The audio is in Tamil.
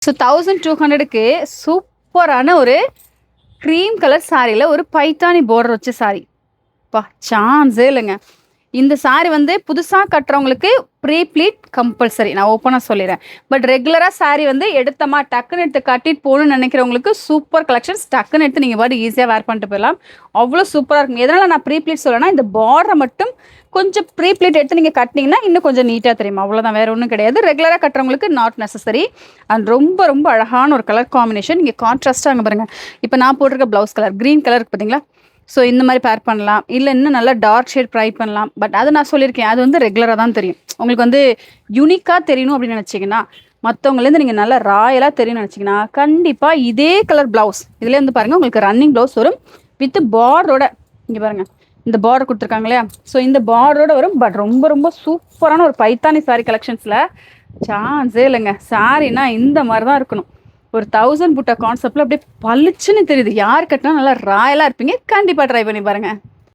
ஸோ 1200க்கு சூப்பரான ஒரு க்ரீம் கலர் சாரியில் ஒரு பைத்தானி பார்டர் வச்ச சாரி. பா சான்ஸே இல்லைங்க. இந்த சாரி வந்து புதுசாக கட்டுறவங்களுக்கு ப்ரீ ப்ளீட் கம்பல்சரி, நான் ஓப்பனாக சொல்லிடுறேன். பட் ரெகுலராக சாரி வந்து எடுத்தமா டக்குன்னு எடுத்து கட்டிட்டு போகணும்னு நினைக்கிறவங்களுக்கு சூப்பர் கலெக்ஷன்ஸ். டக்குன்னு எடுத்து நீங்கள் பாட்டு ஈஸியாக வேர் பண்ணிட்டு போயிடலாம். அவ்வளோ சூப்பராக இருக்கும். எதனால் நான் ப்ரீ ப்ளீட் சொல்லலைன்னா, இந்த பார்டரை மட்டும் கொஞ்சம் ப்ரீ ப்ளீட் எடுத்து நீங்கள் கட்டினீங்கன்னா இன்னும் கொஞ்சம் நீட்டாக தெரியும். அவ்வளோதான், வேறு ஒன்றும் கிடையாது. ரெகுலராக கட்டுறவங்களுக்கு நாட் நெசசரி. அண்ட் ரொம்ப ரொம்ப அழகான ஒரு கலர் காம்பினேஷன். நீங்கள் கான்ட்ராஸ்ட்டாக அங்கே பாருங்கள். இப்போ நான் போட்டிருக்க ப்ளவுஸ் கலர் க்ரீன் கலர் பார்த்தீங்களா? ஸோ இந்த மாதிரி பேர் பண்ணலாம், இல்லை இன்னும் நல்லா டார்க் ஷேட் ட்ரை பண்ணலாம். பட் அது நான் சொல்லியிருக்கேன், அது வந்து ரெகுலராக தான் தெரியும். உங்களுக்கு வந்து யூனிக்காக தெரியணும் அப்படின்னு நினச்சிங்கன்னா, மற்றவங்களேருந்து நீங்கள் நல்லா ராயலாக தெரியும்னு நினச்சிங்கன்னா, கண்டிப்பாக இதே கலர் ப்ளவுஸ் இதில் வந்து பாருங்கள், உங்களுக்கு ரன்னிங் ப்ளவுஸ் வரும் வித் பார்டரோட. இங்கே பாருங்கள், இந்த பார்டர் கொடுத்துருக்காங்க இல்லையா? ஸோ இந்த பார்டரோட வரும். பட் ரொம்ப ரொம்ப சூப்பரான ஒரு பைத்தானி சாரி கலெக்ஷன்ஸில் சான்ஸே இல்லைங்க. சாரின்னா இந்த மாதிரி தான் இருக்கணும். ஒரு 1000 புட்டா கான்செப்டில் அப்படியே பளிச்சுன்னு தெரியுது. யார் கட்டினா நல்லா ராயலாக இருப்பீங்க. கண்டிப்பாக ட்ரை பண்ணி பாருங்கள்.